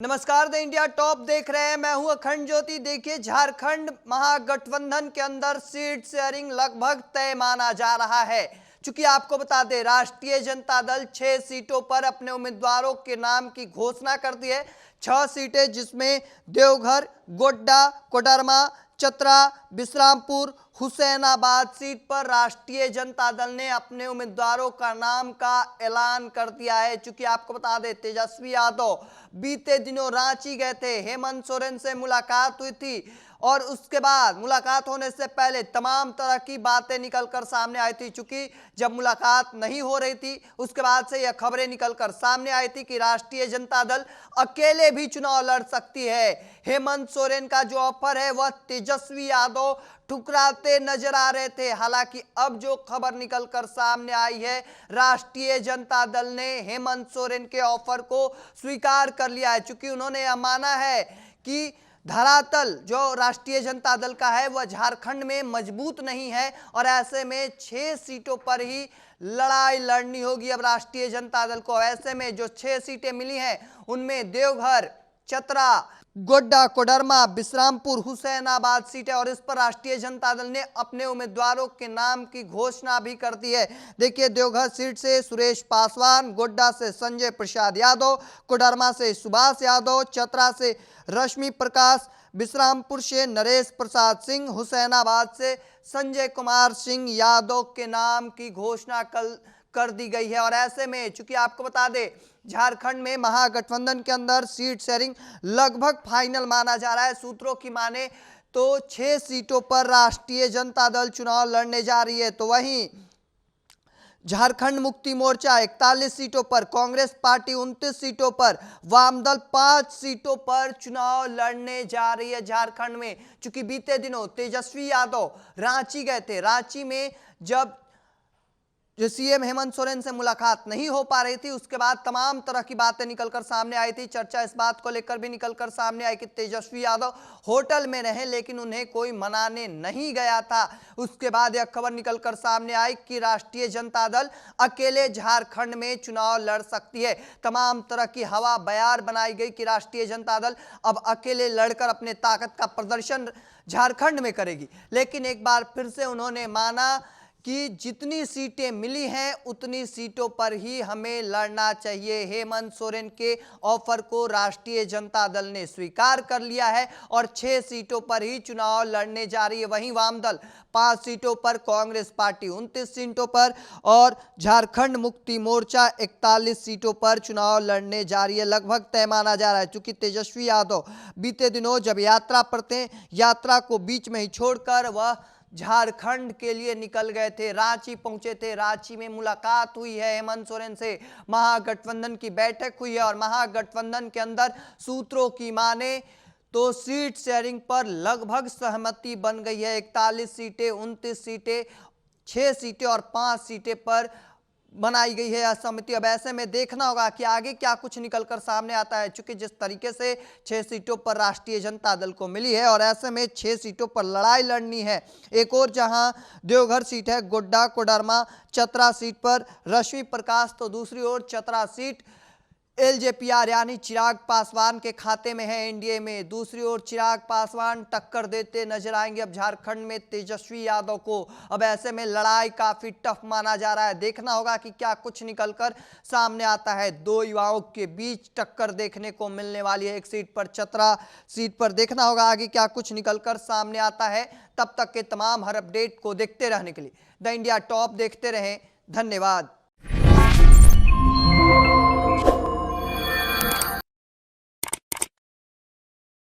नमस्कार, the India top देख रहे हैं। मैं हूं अखंड ज्योति। देखिए, झारखंड महागठबंधन के अंदर सीट शेयरिंग लगभग तय माना जा रहा है। चूंकि आपको बता दें, राष्ट्रीय जनता दल 6 सीटों पर अपने उम्मीदवारों के नाम की घोषणा कर दी है। 6 सीटें, जिसमें देवघर, गोड्डा, कोडरमा, चतरा, बिश्रामपुर, हुसैनाबाद सीट पर राष्ट्रीय जनता दल ने अपने उम्मीदवारों का नाम का ऐलान कर दिया है। चूंकि आपको बता दें, तेजस्वी यादव बीते दिनों रांची गए थे, हेमंत सोरेन से मुलाकात हुई थी और उसके बाद मुलाकात होने से पहले तमाम तरह की बातें निकलकर सामने आई थी। चूंकि जब मुलाकात नहीं हो रही थी, उसके बाद से यह खबरें निकलकर सामने आई थी कि राष्ट्रीय जनता दल अकेले भी चुनाव लड़ सकती है। हेमंत सोरेन का जो ऑफर है वह तेजस्वी यादव ठुकराते नजर आ रहे थे। हालांकि अब जो खबर निकलकर सामने आई है, राष्ट्रीय जनता दल ने हेमंत सोरेन के ऑफर को स्वीकार कर लिया है। चूंकि उन्होंने यह माना है कि धरातल जो राष्ट्रीय जनता दल का है वह झारखंड में मजबूत नहीं है और ऐसे में 6 सीटों पर ही लड़ाई लड़नी होगी अब राष्ट्रीय जनता दल को। ऐसे में जो 6 सीटें मिली हैं उनमें देवघर, चतरा, गोड्डा, कोडरमा, बिश्रामपुर, हुसैनाबाद सीट है और इस पर राष्ट्रीय जनता दल ने अपने उम्मीदवारों के नाम की घोषणा भी कर दी है। देखिए, देवघर सीट से सुरेश पासवान, गोड्डा से संजय प्रसाद यादव, कोडरमा से सुभाष यादव, चतरा से रश्मि प्रकाश, बिश्रामपुर से नरेश प्रसाद सिंह, हुसैनाबाद से संजय कुमार सिंह यादव के नाम की घोषणा कल कर दी गई है। और ऐसे में चूंकि आपको बता दें, झारखंड में महागठबंधन के अंदर सीट शेयरिंग लगभग फाइनल माना जा रहा है। सूत्रों की माने तो 6 सीटों पर राष्ट्रीय जनता दल चुनाव लड़ने जा रही है, तो वहीं झारखंड मुक्ति मोर्चा 41 सीटों पर, कांग्रेस पार्टी 29 सीटों पर, वामदल 5 सीटों पर चुनाव लड़ने जा रही है झारखंड में। चूंकि बीते दिनों तेजस्वी यादव रांची गए थे। रांची में जब सीएम हेमंत सोरेन से मुलाकात नहीं हो पा रही थी, उसके बाद तमाम तरह की बातें निकलकर सामने आई थी। चर्चा इस बात को लेकर भी निकलकर सामने आई कि तेजस्वी यादव होटल में रहे लेकिन उन्हें कोई मनाने नहीं गया था। उसके बाद यह खबर निकलकर सामने आई कि राष्ट्रीय जनता दल अकेले झारखंड में चुनाव लड़ सकती है। तमाम तरह की हवा बयार बनाई गई कि राष्ट्रीय जनता दल अब अकेले लड़कर अपने ताकत का प्रदर्शन झारखंड में करेगी। लेकिन एक बार फिर से उन्होंने माना कि जितनी सीटें मिली हैं उतनी सीटों पर ही हमें लड़ना चाहिए। हेमंत सोरेन के ऑफर को राष्ट्रीय जनता दल ने स्वीकार कर लिया है और 6 सीटों पर ही चुनाव लड़ने जा रही है। वहीं वामदल 5 सीटों पर, कांग्रेस पार्टी 29 सीटों पर और झारखंड मुक्ति मोर्चा 41 सीटों पर चुनाव लड़ने जा रही है। लगभग तय माना जा रहा है। चूंकि तेजस्वी यादव बीते दिनों जब यात्रा पर थे, यात्रा को बीच में ही छोड़कर वह झारखंड के लिए निकल गए थे, रांची पहुंचे थे। रांची में मुलाकात हुई है हेमंत सोरेन से, महागठबंधन की बैठक हुई है और महागठबंधन के अंदर सूत्रों की माने तो सीट शेयरिंग पर लगभग सहमति बन गई है। 41 सीटें, 29 सीटें, 6 सीटें और 5 सीटें पर बनाई गई है सहमति। अब ऐसे में देखना होगा कि आगे क्या कुछ निकलकर सामने आता है। चूंकि जिस तरीके से 6 सीटों पर राष्ट्रीय जनता दल को मिली है और ऐसे में 6 सीटों पर लड़ाई लड़नी है। एक और जहां देवघर सीट है, गोड्डा, कोडरमा, चतरा सीट पर रश्मि प्रकाश, तो दूसरी ओर चतरा सीट एलजेपीआर यानी चिराग पासवान के खाते में है एनडीए में। दूसरी ओर चिराग पासवान टक्कर देते नजर आएंगे अब झारखंड में तेजस्वी यादव को। अब ऐसे में लड़ाई काफी टफ माना जा रहा है। देखना होगा कि क्या कुछ निकलकर सामने आता है। 2 युवाओं के बीच टक्कर देखने को मिलने वाली है। एक सीट पर, चतरा सीट पर। देखना होगा आगे क्या कुछ निकलकर सामने आता है। तब तक के तमाम हर अपडेट को देखते रहने के लिए द इंडिया टॉप देखते रहें। धन्यवाद।